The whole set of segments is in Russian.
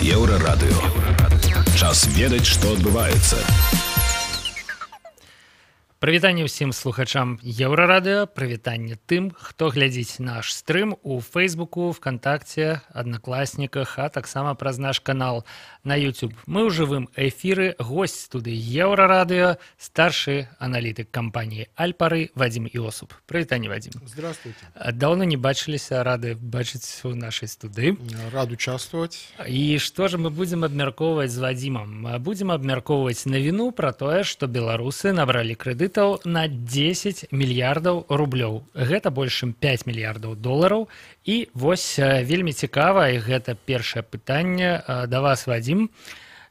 Еўрарадыё. Час ведаць, што адбываецца. Прывітанне ўсім слухачам Еўрарадыё, прывітанне тым, хто глядзіць наш стрым у Фейсбуку, ВКонтакце, Аднакласніках, а таксама праз наш канал на YouTube. Мы ў жывым эфіры, госць студыі Еўрарадыё, старшы аналітык кампаніі Альпары Вадзім Іосуп. Прывітанне, Вадзім. Здравствуйте. Давно не бачыліся, рады бачыць у нашай студыі. Рад участвовать. І што ж мы будзем абмяркоўваць з Вадзімам? Будзем абмяркоўваць навіну пра тое, што беларусы набралі крэдыт на 10 мільярдаў рублёў. Гэта больш чым 5 мільярдаў долараў. І вось вельмі цікава, і гэта першае пытанне да вас, Вадзім.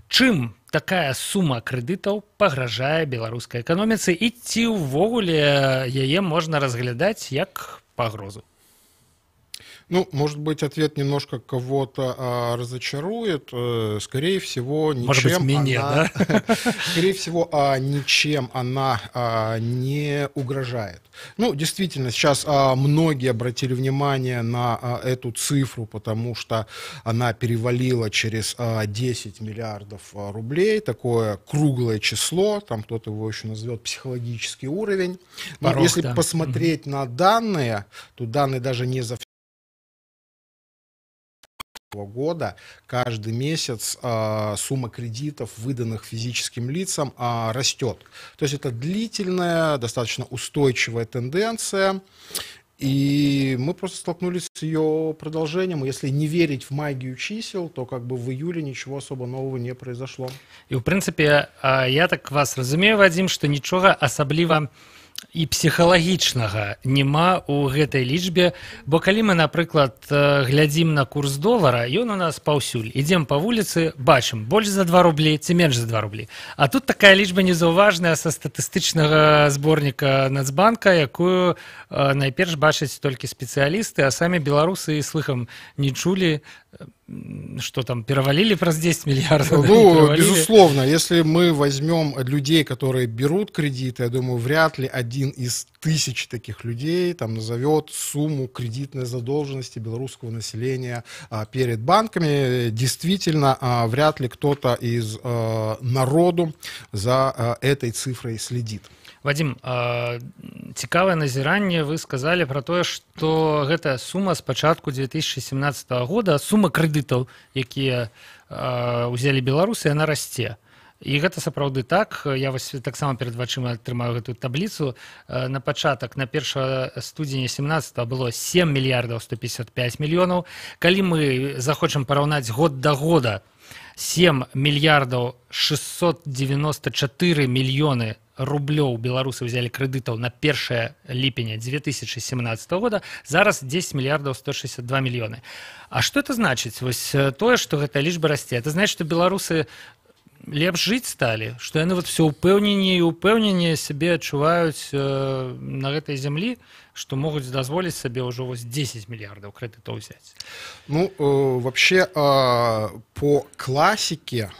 Чым такая сума крэдытаў пагражае беларускай эканоміцы і ці ўвогуле яе можна разглядаць як пагрозу? Ну, может быть, ответ немножко кого-то разочарует. Скорее всего, ничем меня, да? Скорее всего, ничем она не угрожает. Ну, действительно, сейчас многие обратили внимание на эту цифру, потому что она перевалила через 10 миллиардов рублей. Такое круглое число, там кто-то его еще назовет психологический уровень. Но порог, если посмотреть на данные, то данные даже не за года каждый месяц сумма кредитов, выданных физическим лицам, растет. То есть это длительная, достаточно устойчивая тенденция, и мы просто столкнулись с ее продолжением. Если не верить в магию чисел, то как бы в июле ничего особо нового не произошло. И в принципе, я так вас разумею, Вадим, что ничего особливо і псіхалагічнага няма ў гэтай лічбе, бо калі мы, напрыклад, глядзім на курс долара, ён у нас паўсюль. Ідзем па вуліцы, бачым, больш за 2 рублі ці менш за 2 рублі. А тут такая лічба незаўважная са статыстычнага зборніка Нацбанка, якую найперш бачаць толькі спецыялісты, а самі беларусы і слыхам не чулі, что там перевалили про 10 миллиардов? Ну, безусловно, если мы возьмем людей, которые берут кредиты, я думаю, вряд ли один из 1000 таких людей там назовет сумму кредитной задолженности белорусского населения перед банками. Действительно, вряд ли кто-то из народу за этой цифрой следит. Вадим, цікавае назіранне, вы сказали про тое, што гэтая сума з пачатку 2017 года, сума крэдытаў, якія ўзялі беларусы, яна расце. І гэта сапраўды так. Я вось таксама перад вачыма атрымаю гэтую табліцу. На пачатак, на 1 студзеня 17 было 7 мільярдаў 155 мільёнаў. Калі мы захочам параўнаць год да года, 7 мільярдаў 694 мільёны рублёў беларусы ўзялі крэдытаў на 1 ліпеня 2017 года, зараз 10 мільярдаў 162 мільёны. А што это значыць? Вось тое, што гэтая лічба расце, это значыць, што беларусы лепш жыць сталі, што яны вот все ўпэўненне і ўпэўненне сябе адчуваюць на гэтай зямлі, што могуць дазволіць сабе ўжо вось 10 мільярдаў крэдытаў взять. Ну, вообще, по классике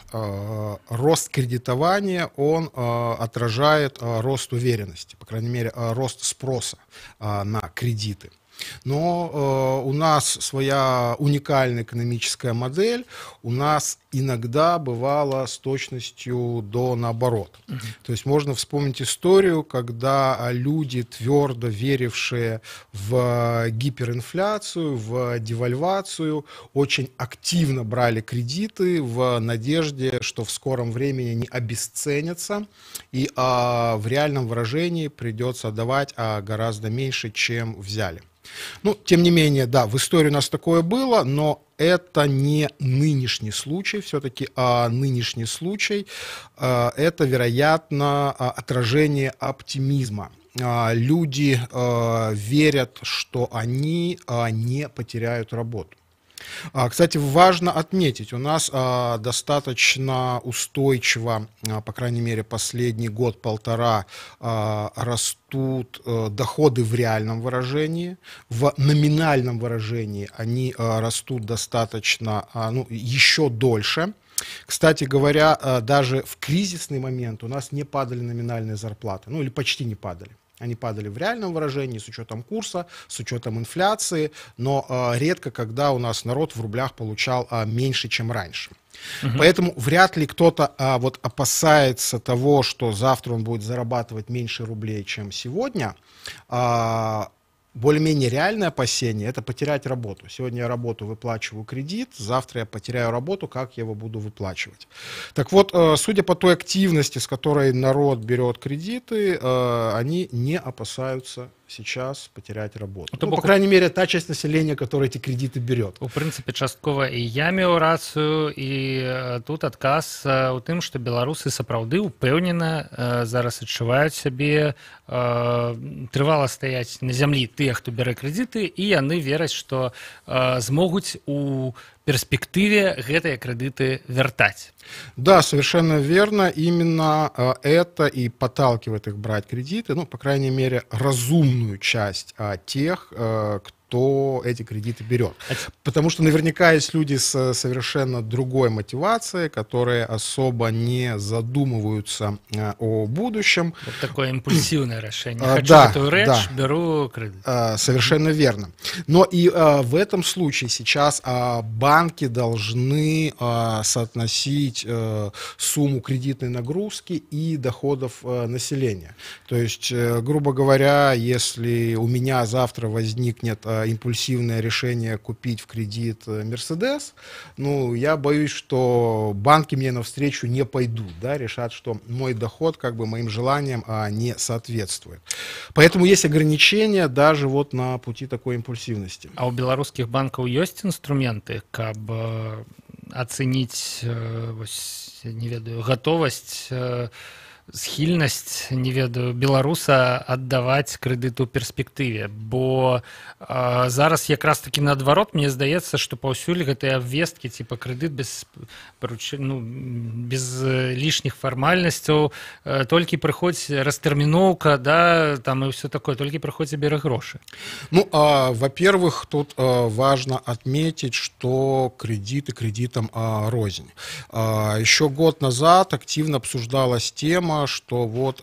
рост кредитования, он отражает рост уверенности, по крайней мере, рост спроса на кредиты. Но у нас своя уникальная экономическая модель, у нас иногда бывало с точностью до наоборот. То есть можно вспомнить историю, когда люди, твердо верившие в гиперинфляцию, в девальвацию, очень активно брали кредиты в надежде, что в скором времени они обесценятся, и в реальном выражении придется отдавать гораздо меньше, чем взяли. Ну, тем не менее, да, в истории у нас такое было, но это не нынешний случай. Все-таки нынешний случай это, вероятно, отражение оптимизма. Люди верят, что они не потеряют работу. Кстати, важно отметить, у нас достаточно устойчиво, по крайней мере, последний год-полтора растут доходы в реальном выражении. В номинальном выражении они растут достаточно, ну, еще дольше. Кстати говоря, даже в кризисный момент у нас не падали номинальные зарплаты, ну или почти не падали. Они падали в реальном выражении с учетом курса, с учетом инфляции, но редко, когда у нас народ в рублях получал меньше, чем раньше. Поэтому вряд ли кто-то вот опасается того, что завтра он будет зарабатывать меньше рублей, чем сегодня. Более-менее реальное опасение – это потерять работу. Сегодня я работаю, выплачиваю кредит, завтра я потеряю работу, как я его буду выплачивать? Так вот, судя по той активности, с которой народ берет кредиты, они не опасаются сейчас потерять работу. Ну, по крайней мере, та часть населения, которая эти кредиты берет. У прынцыпе, часткова і я меў рацыю, і тут адказ у тым, што беларусы сапраўды упэўнена зараз адчуваюць сябе трывала стаяць на зямлі тыя, хто бярэ крэдыты, і яны вераць, што змогуць у перспективе гэтыя кредиты вяртаць. Да, совершенно верно. Именно это и подталкивает их брать кредиты, ну, по крайней мере, разумную часть тех, кто эти кредиты берет. Потому что наверняка есть люди с совершенно другой мотивацией, которые особо не задумываются о будущем. Вот такое импульсивное решение. Хочу эту речь, беру кредит. Совершенно верно. Но и в этом случае сейчас банки должны соотносить сумму кредитной нагрузки и доходов населения. То есть, грубо говоря, если у меня завтра возникнет импульсивное решение купить в кредит Мерседес, ну, я боюсь, что банки мне навстречу не пойдут, да, решат, что мой доход как бы моим желаниям не соответствует. Поэтому есть ограничения даже вот на пути такой импульсивности. А у белорусских банков есть инструменты, как бы оценить, не ведаю, готовность, схільнасць, не ведаю, беларуса аддаваць крэдыт у перспектыве, бо зараз якраз таки наадварот, мне здаецца, што паўсюль гэтыя абвесткі типа крэдыт без лішніх фармальнасцяў, толькі прыходзь растэрміноўка, да, там и все такое, толькі прыходзь бяры грошы. Ну, во-первых, тут важно отметить, что кредиты кредитам рознь. Еще год назад активно обсуждалась тема, что вот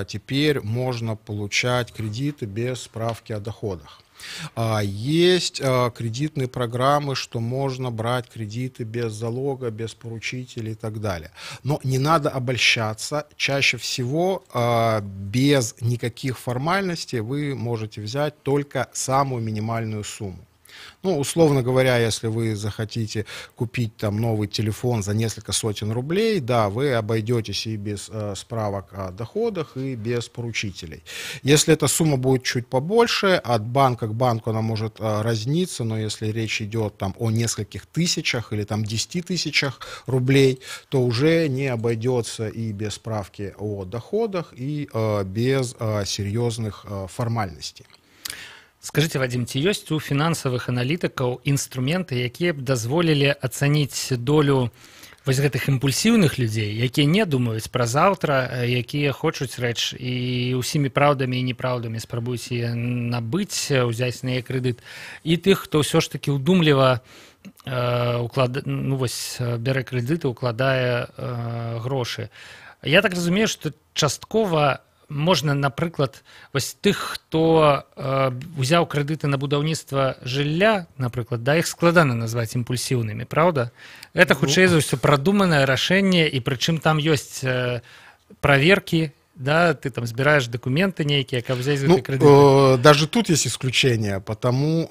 теперь можно получать кредиты без справки о доходах. Есть кредитные программы, что можно брать кредиты без залога, без поручителей и так далее. Но не надо обольщаться. Чаще всего без никаких формальностей вы можете взять только самую минимальную сумму. Ну, условно говоря, если вы захотите купить там новый телефон за несколько сотен рублей, да, вы обойдетесь и без справок о доходах, и без поручителей. Если эта сумма будет чуть побольше, от банка к банку она может разниться, но если речь идет там о нескольких тысячах или там 10 тысячах рублей, то уже не обойдется и без справки о доходах, и без серьезных формальностей. Скажите, Вадим, ці ёсць у фінансавых аналітыкаў інструменты, якія б дазволілі ацаніць долю вось гэтых імпульсіўных людзей, якія не думаюць пра заўтра, якія хочуць рэч і ўсімі праўдамі і непраўдамі спрабуюць яе набыць, узяць на яе крэдыт, і тых, хто ўсё ж такі ўдумліва бярэ крэдыты, укладае грошы. Я так разумею, што часткова можна, напрыклад, вось тых, хто узяў крэдыты на будаўніцтва жылля, напрыклад, да, іх складана назваць імпульсіўнымі, правда? Это хутчэй за ўсё прадуманае рашэнне, і прычым там ёсць праверкі, да, ты там збираешь документы некие, как взять эти кредиты. Даже тут есть исключения, потому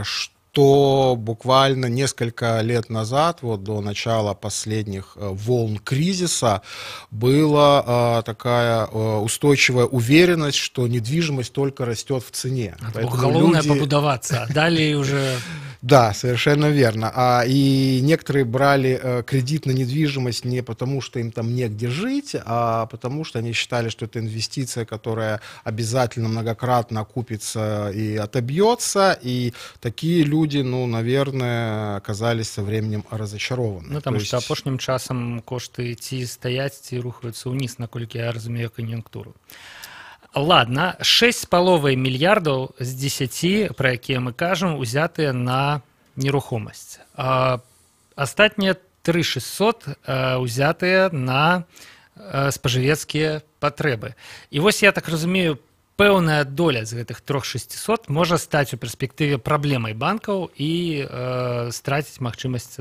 что буквально несколько лет назад, вот до начала последних волн кризиса, была такая устойчивая уверенность, что недвижимость только растет в цене. Главное побудоваться, а далее уже... Да, совершенно верно. И некоторые брали кредит на недвижимость не потому, что им там негде жить, а потому что они считали, что это инвестиция, которая обязательно многократно окупится и отобьется. И такие люди, ну, наверное, оказались со временем разочарованы. Ну, потому что апошнім часам кошты ці стаяць, ці рухаюцца ўніз, наколькі я разумею кан'юнктуру. Ладно, 6,5 мільярдаў з 10, пра якія мы кажам, узятыя на нерухомасць. Астатнія 3600 узятыя на спажывецкія патрэбы. І вось я так разумею, пэўная доля з гэтых 3600 можа стаць у перспектыве праблемай банкаў і страціць магчымасць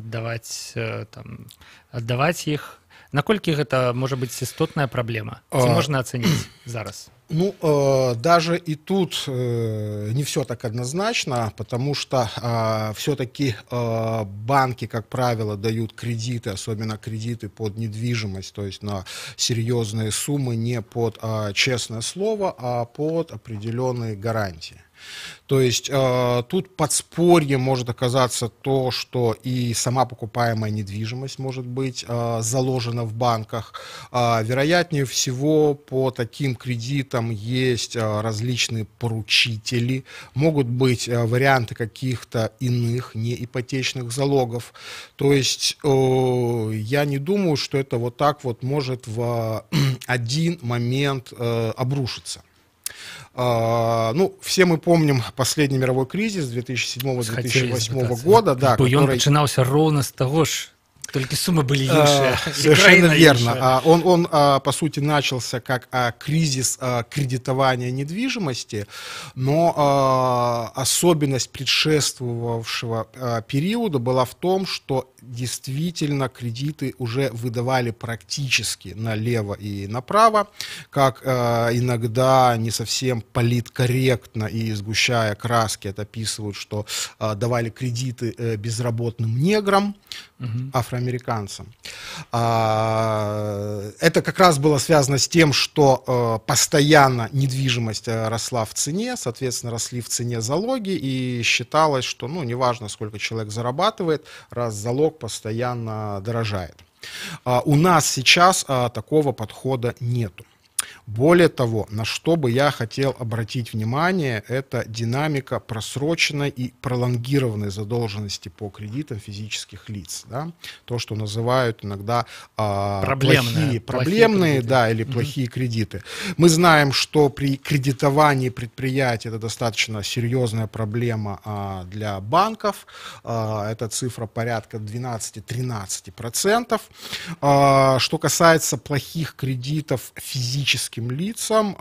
аддаваць іх. Наколькі гэта можа быць істотная праблема? Ці можна ацаніць зараз? Ну, даже и тут не все так однозначно, потому что все-таки банки, как правило, дают кредиты, особенно кредиты под недвижимость, то есть на серьезные суммы, не под честное слово, а под определенные гарантии. То есть тут подспорьем может оказаться то, что и сама покупаемая недвижимость может быть заложена в банках. Вероятнее всего, по таким кредитам есть различные поручители, могут быть варианты каких-то иных неипотечных залогов. То есть я не думаю, что это вот так вот может в один момент обрушиться. Ну, все мы помним последний мировой кризис 2007-2008 года, да, который начинался ровно с того же. Только суммы были іншие. Совершенно верно. Он, по сути, начался как кризис кредитования недвижимости, но особенность предшествовавшего периода была в том, что действительно кредиты уже выдавали практически налево и направо, как иногда не совсем политкорректно и сгущая краски это описывают, что давали кредиты безработным неграм, афроамериканцам. Это как раз было связано с тем, что постоянно недвижимость росла в цене, соответственно, росли в цене залоги, и считалось, что, ну, неважно, сколько человек зарабатывает, раз залог постоянно дорожает. У нас сейчас такого подхода нету. Более того, на что бы я хотел обратить внимание, это динамика просроченной и пролонгированной задолженности по кредитам физических лиц. Да? То, что называют иногда проблемные да, или плохие кредиты. Мы знаем, что при кредитовании предприятий это достаточно серьезная проблема для банков. Это цифра порядка 12-13%. Что касается плохих кредитов физическим лицам,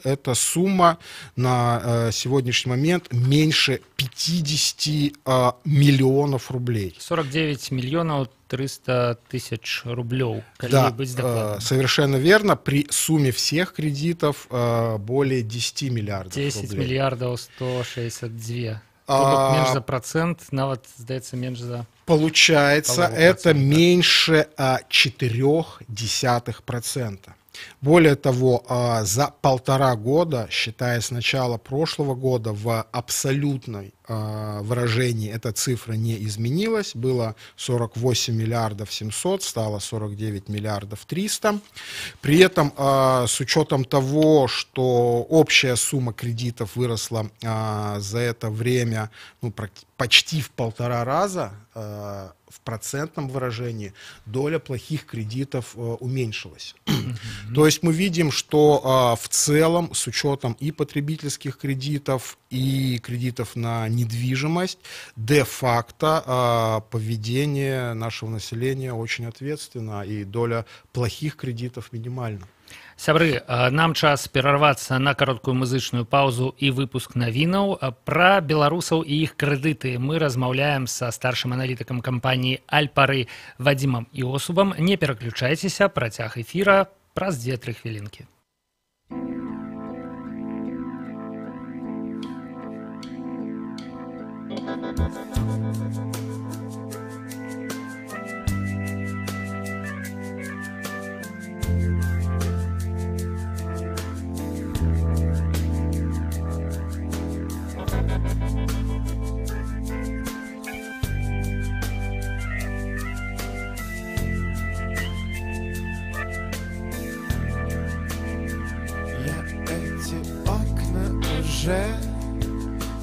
эта сумма на сегодняшний момент меньше 50 миллионов рублей. 49 миллионов 300 тысяч рублей. Да, совершенно верно. При сумме всех кредитов более 10 миллиардов 10 рублей. миллиардов 162. Меньше за процент, нават, здаецца, меньше за... Получается, это меньше 0,4%. Более того, за 1,5 года, считая с начала прошлого года, в абсолютной выражении эта цифра не изменилась. Было 48 миллиардов 700, стало 49 миллиардов 300. При этом, с учетом того, что общая сумма кредитов выросла за это время почти в 1,5 раза, в процентном выражении доля плохих кредитов уменьшилась. То есть мы видим, что в целом с учетом и потребительских кредитов, и кредитов на недвижимость, де-факто поведение нашего населения очень ответственно, и доля плохих кредитов минимальна. Сябры, нам час перарвацца на кароткую музычную паузу і выпуск навінаў. Пра беларусаў і іх крэдыты мы размаўляем са старшым аналітыкам кампаніі Альпары Вадзімам Іосубам. Не пераключайцеся, працяг эфіра праз 2-3 хвілінкі.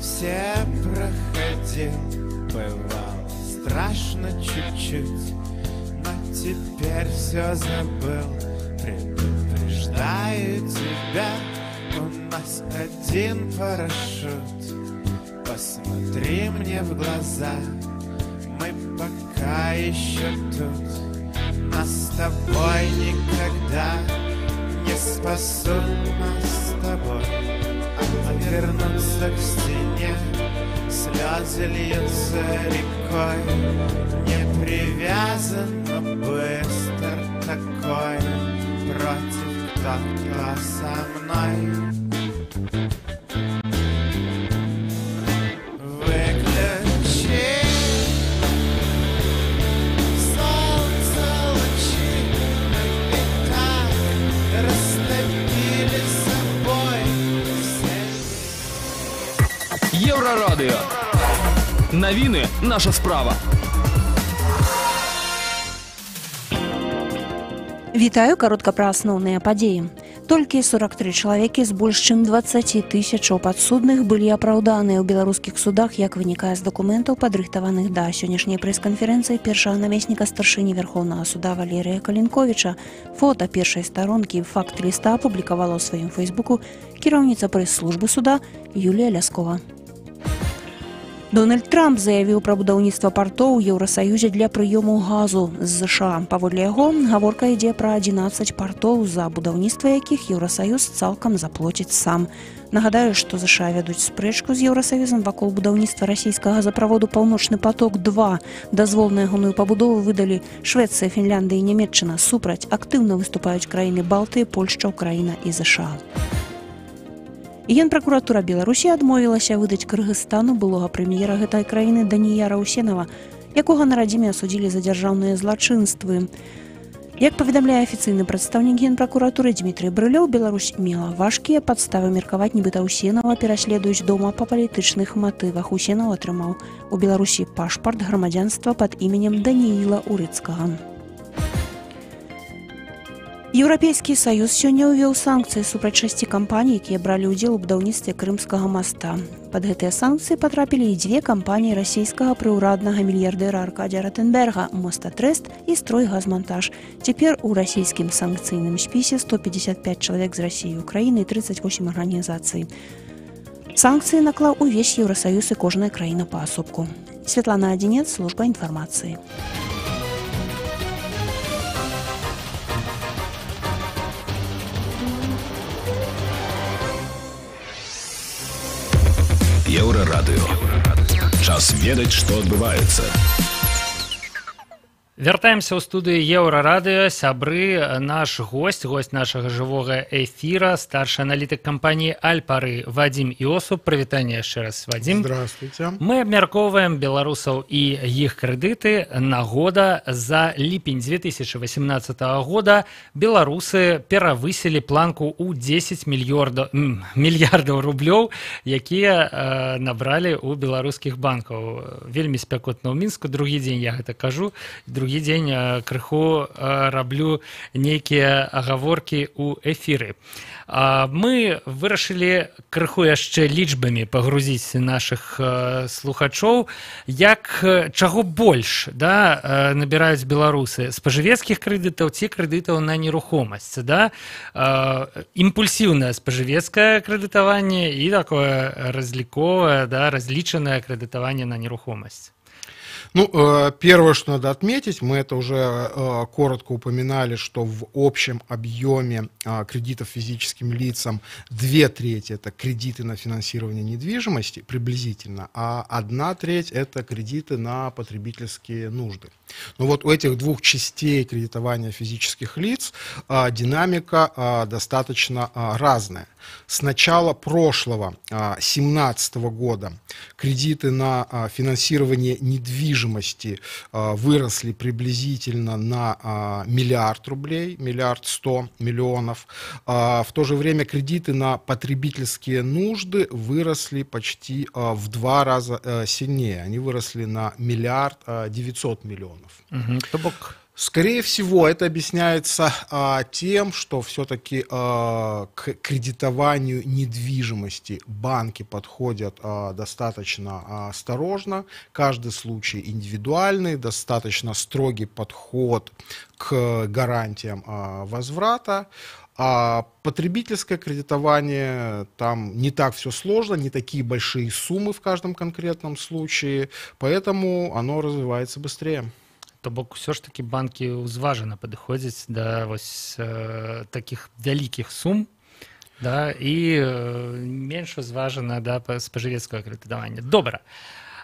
Все проходил, бывал страшно чуть-чуть, но теперь все забыл. Предупреждаю тебя, у нас один парашют. Посмотри мне в глаза, мы пока еще тут. Нас с тобой никогда не спасут, нас с тобой, вернуться к стене. Слезы льются рекой, не привязан, но быстро такой. Против кто-то со мной. Выключи солнце лучи, и так растопили собой все. Еврорадио. Новины – наша справа. Вітаю, каротка пра асноўныя падзеі. Толькі 43 чалавекі з больш чым 20 тысячаў падсудных былі апраўданыя ў беларускіх судах, як вынікае з дакументаў, падрыхтаваных да сённяшняй прэс-канферэнцыі першага намесніка старшыні Верхоўнага суда Валерыя Калінковіча. Фота першай старонкі факт-ліста апублікавала ў сваім фэйсбуку кіраўніца прэс-службы суда Юлія Ляскова. Дональд Трамп заявіў пра будаўніцтва партоў у Еўрасаюзе для прыёму газу з ЗША. Паводле яго, гаворка ідзе пра 11 партоў, за будаўніцтва якіх Еўрасаюз цалкам заплоціць сам. Нагадаю, што ЗША вядуць спрэчку з Еўрасаюзам вакол будаўніцтва расійскага газаправоду «Паўночны поток-2». Дазвол на ягоную пабудову выдалі Швецыя, Фінляндыя і Нямецчына. Супраць актыўна выступаюць краіны Балтыі, Польшча, Украіна і ЗША. Генпракуратура Беларусі адмовілася выдаць Кыргызстану былога прэм'ера гэтай краіны Даніяра Усенова, якога на радзіме асудзілі за дзяржаўныя злачынствы. Як паведамляе афіцыйны прадстаўнік генпракуратуры Дмітрый Брылёў, Беларусь мела важкія падставы меркаваць, нібыта Усенова пераследуюць дома па палітычных матывах. Усенов атрымаў у Беларусі пашпарт грамадзянства пад іменем Данііла Урыцкага. Еўрапейскі саюз сёння ўвёў санкцыі супраць 6 кампаній, якія бралі ўдзел у будаўніцтве Крымскага моста. Пад гэтыя санкцыі патрапілі і 2 кампаніі расійскага прыўраднага мільярдэра Аркадія Ротенберга, Мостатрэст і Стройгазмонтаж. Цяпер у расійскім санкцыйным спісе 155 чалавек з Расіі, Украіны і 38 арганізацый. Санкцыі наклаў увесь Еўрасаюз і кожная краіна паасобку. Святлана Адзінец, служба інфармацыі. Еўрарадыё. Час ведаць, што адбываецца. Вяртаемся ў студыю Еўрарадыё. Сябры, наш гость нашага жывога эфіра, старшы аналітык кампаніі Альпары Вадзім Іосуп. Прывітанне яшчэ раз, Вадзім. Здравствуйте. Мы абмяркоўваем беларусаў і іх крэдыты. Нагода за ліпень 2018 года беларусы перавысілі планку ў 10 мільярдаў рублёў, якія набралі ў беларускіх банкаў. Вельмі спякотна ў Мінску. Другі дзень я гэта кажу. Другі дзень крыху раблю нейкія агаворкі ў эфіры. Мы вырашылі крыху яшчэ лічбамі пагрузіць нашых слухачоў, чаго больш набіраюць беларусы, спажывецкіх крэдытаў ці крэдытаў на нерухомасць. Імпульсіўнае спажывецкае крэдытаванне і такое разліковае, разлічанае крэдытаванне на нерухомасць. Первое, что надо отметить, мы это уже коротко упоминали, что в общем объеме кредитов физическим лицам 2/3 это кредиты на финансирование недвижимости приблизительно, а 1/3 это кредиты на потребительские нужды. Но вот у этих двух частей кредитования физических лиц динамика достаточно разная. С начала прошлого, 2017 года, кредиты на финансирование недвижимости выросли приблизительно на 1 миллиард рублей, 1 100 000 000. В то же время кредиты на потребительские нужды выросли почти в 2 раза сильнее. Они выросли на 1 900 000 000. Скорее всего, это объясняется тем, что все-таки к кредитованию недвижимости банки подходят достаточно осторожно. Каждый случай индивидуальный, достаточно строгий подход к гарантиям возврата. А потребительское кредитование, там не так все сложно, не такие большие суммы в каждом конкретном случае, поэтому оно развивается быстрее. То бок все ж таки банкі ўзважана падыходзяць да таких вялікіх сум. да, і менш узважана да спажывецкага крэдытавання. Добра.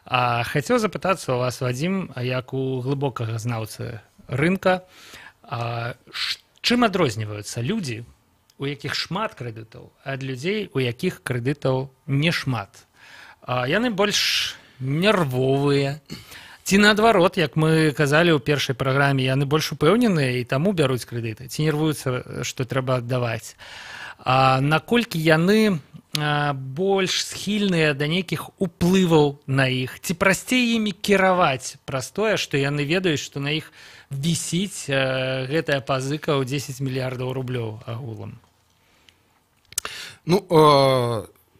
Хацеў запытацца у вас, Вадзім, як у глыбокага знаўцы рынка, чым адрозніваюцца людзі, у якіх шмат крэдытаў, ад людзей, у якіх крэдытаў не шмат. Яны больш нервовыя, ці наадварот, як мы казалі ў першай праграме, яны больш упэўненыя і таму бяруць крэдыты, ці нервуюцца, што трэба аддаваць. Наколькі яны больш схільныя да нейкіх уплываў на іх, ці прасцей імі кіраваць праз тое, што яны ведаюць, што на іх вісіць гэтая пазыка ў 10 мільярдаў рублёў агулам. Ну,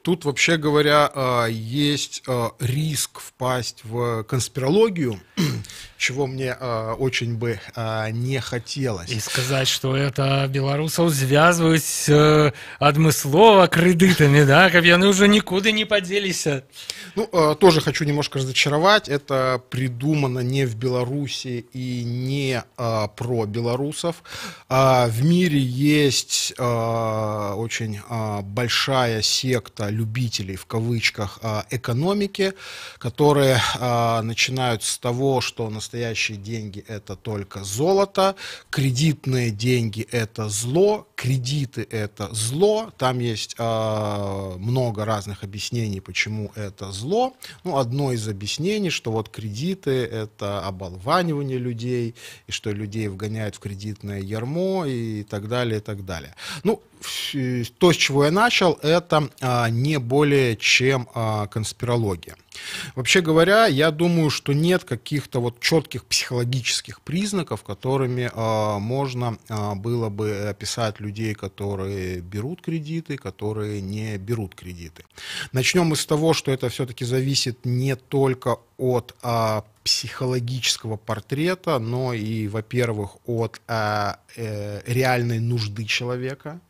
тут, вообще говоря, есть риск впасть в конспирологию, чего мне очень бы не хотелось. И сказать, что это белорусов связывать адмыслова кредитами, да, как яны уже никуда не поделись. Ну, тоже хочу немножко разочаровать. Это придумано не в Беларуси и не про белорусов. В мире есть очень большая секта любителей, в кавычках, экономики, которые начинают с того, что настоящие деньги — это только золото, кредитные деньги — это зло, кредиты — это зло. Там есть много разных объяснений, почему это зло. Ну, одно из объяснений, что вот кредиты — это оболванивание людей, и что людей вгоняют в кредитное ярмо, и так далее, и так далее. Ну, то, с чего я начал, это не более чем конспирология. Вообще говоря, я думаю, что нет каких-то вот четких психологических признаков, которыми можно было бы описать людей, которые берут кредиты, которые не берут кредиты. Начнем мы с того, что это все-таки зависит не только от психологического портрета, но и, во-первых, от реальной нужды человека.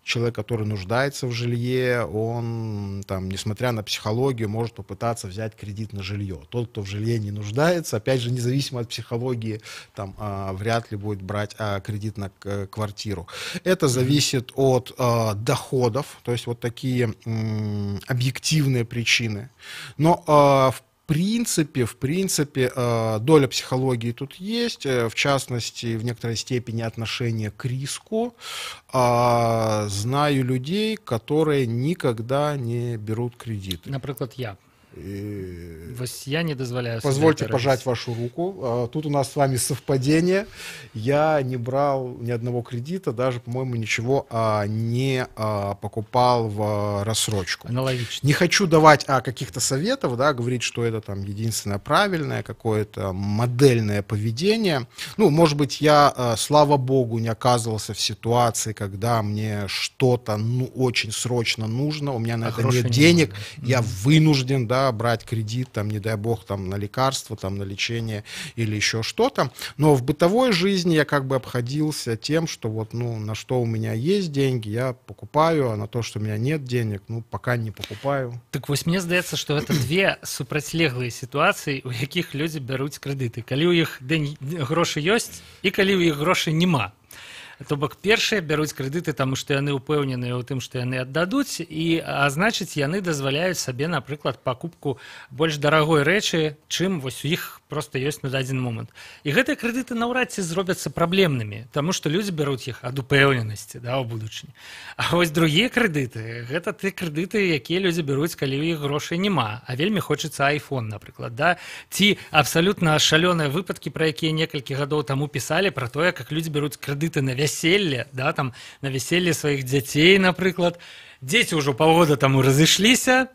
Человек, который нуждается в жилье, он, там, несмотря на психологию, может попытаться взять кредит на жилье. Тот, кто в жилье не нуждается, опять же, независимо от психологии, там, вряд ли будет брать кредит на квартиру. Это зависит от доходов, то есть вот такие объективные причины. Но в принципе, доля психологии тут есть, в частности, в некоторой степени отношение к риску. Знаю людей, которые никогда не берут кредиты. Например, я. Я не дозволяю. Позвольте пожать вашу руку. Тут у нас с вами совпадение. Я не брал ни одного кредита, даже, по-моему, ничего не покупал в рассрочку. Аналогично. Не хочу давать каких-то советов, да, говорить, что это там единственное правильное, какое-то модельное поведение. Ну, может быть, я, слава богу, не оказывался в ситуации, когда мне что-то очень срочно нужно, у меня на это нет денег, я вынужден, да, брать кредит, там, не дай бог, там, на лекарства, там, на лечение или еще что-то. Но в бытовой жизни я как бы обходился тем, что вот, ну, на что у меня есть деньги, я покупаю, а на то, что у меня нет денег, ну, пока не покупаю. Так вось мне здаецца, што гэта две супрацьлеглыя сітуацыі, у якіх людзі бяруць крэдыты. Калі ў іх грошы ёсць і калі ў іх грошай няма. То бок першыя бяруць крэдыты, таму што яны ўпэўненыя ў тым, што яны аддадуць, а значыць, яны дазваляюць сабе, напрыклад, пакупку больш дарагой рэчы, чым вось у іх проста ёсць на дадзены момант. І гэтыя крэдыты наўрад ці зробяцца праблемнымі, таму што людзі бяруць іх ад упэўненасці, да, ў будучыні. А вось другія крэдыты, гэта ты крэдыты, якія людзі бяруць, калі ў іх грошай няма, а вельмі хочацца iPhone, напрыклад, да? Ці абсалютна шалёныя выпадкі, пра якія некалькі гадоў таму пісалі, пра тое, как людзі бяруць крэдыты на вяселле, да, там, на вяселле сваіх дзяцей, напрыклад. Дзеці ўжо паўгода таму разышліся,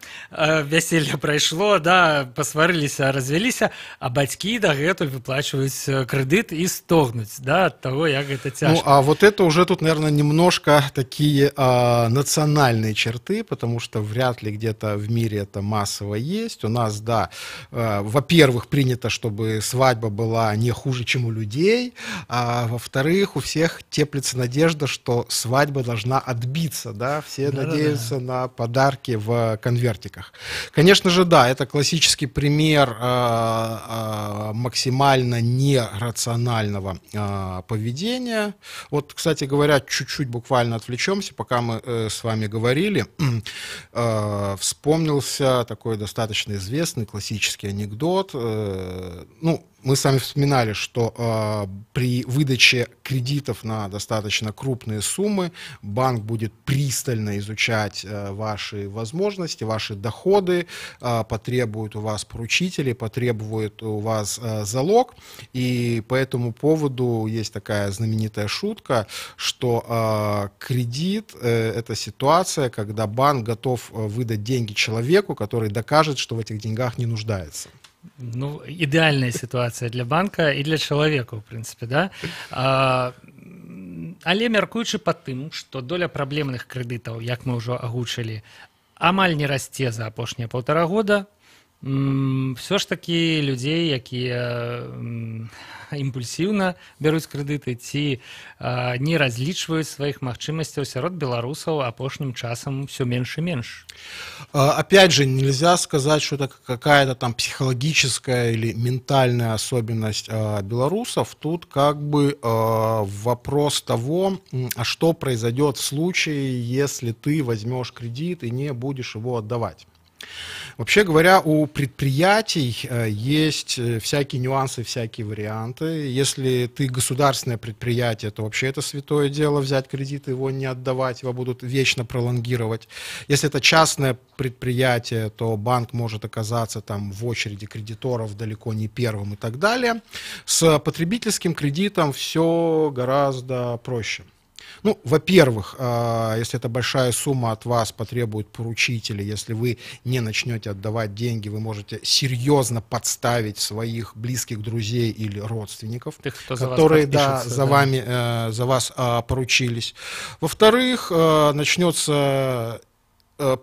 вяселле прайшло, да, пасварыліся, развяліся, а бацькі дагэтуль выплачваюць крэдыт і стогнуць, да, ад таго, як гэта цяжка. Ну, а вот это уже тут, наверное, немножко такие национальные черты, потому что вряд ли где-то в мире это массово есть. У нас, да, во-первых, принято, чтобы свадьба была не хуже, чем у людей, а во-вторых, у всех теплится надежда, что свадьба должна отбиться, да, все надеются надеются на подарки в конвертиках. Конечно же, да, это классический пример максимально нерационального поведения. Вот, кстати говоря, чуть-чуть буквально отвлечемся, пока мы с вами говорили. Вспомнился такой достаточно известный классический анекдот. Ну, мы с вами вспоминали, что при выдаче кредитов на достаточно крупные суммы банк будет пристально изучать ваши возможности, ваши доходы, потребует у вас поручителей, потребует у вас залог. И по этому поводу есть такая знаменитая шутка, что кредит – это ситуация, когда банк готов выдать деньги человеку, который докажет, что в этих деньгах не нуждается. Ну, ідэальная сітуацыя для банка і для чалавека, у прынцыпе, да? Але мяркуючы па тым, што доля праблемных крэдытаў, як мы ўжо агучылі, амаль не расце за апошнія 1,5 года, все ж такі людзей, якія імпульсіўна бяруць крэдыты ці не разлічваюць сваіх магчымасцяў, сярод беларусаў апошнім часам все меньше и меньше. Опять же, нельзя сказать, что это какая-то там психологическая или ментальная особенность белорусов. Тут как бы вопрос того, а что произойдет в случае, если ты возьмешь кредит и не будешь его отдавать. Вообще говоря, у предприятий есть всякие нюансы, всякие варианты. Если ты государственное предприятие, то вообще это святое дело взять кредит и его не отдавать, его будут вечно пролонгировать. Если это частное предприятие, то банк может оказаться там в очереди кредиторов далеко не первым и так далее. С потребительским кредитом все гораздо проще. Ну, во-первых, если это большая сумма от вас потребует поручители, если вы не начнете отдавать деньги, вы можете серьезно подставить своих близких друзей или родственников, которые за вас поручились. Во-вторых, начнется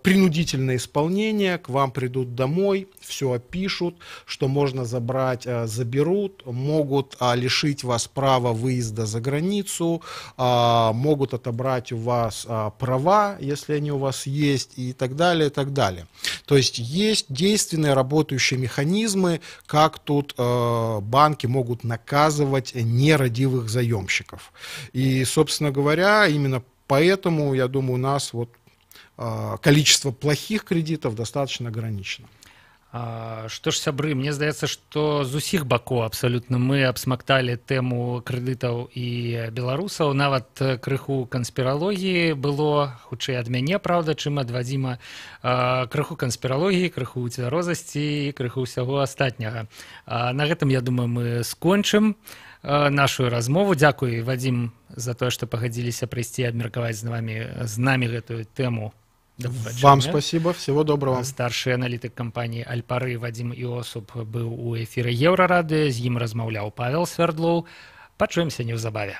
принудительное исполнение, к вам придут домой, все опишут, что можно забрать, заберут, могут лишить вас права выезда за границу, могут отобрать у вас права, если они у вас есть, и так далее, и так далее. То есть есть действенные работающие механизмы, как тут банки могут наказывать нерадивых заемщиков. И, собственно говоря, именно поэтому, я думаю, у нас вот количество плохих кредитов достаточно ограничено. Што ж, сябры, мне здаецца, што з усіх бакоў абсалютна мы абсмакталі тэму крэдытаў і беларусаў. Нават крыху канспіралогіі было, хутчэй ад мяне, праўда, чым ад Вадзіма. Крыху канспіралогіі, крыху цвярозасці і крыху ўсяго астатняга. На гэтым, я думаю, мы скончым нашу размову. Дзякуй, Вадзім, за тое, што пагадзіліся прыйсці і абмеркаваць з намі гэтую тэму. Вам спасибо, всего доброго. Старший аналитик компании Альпары Вадим Иосуп был у эфира Еврорадио, з ім размаўляў Павел Свердлоў. Пачуемся неўзабаве.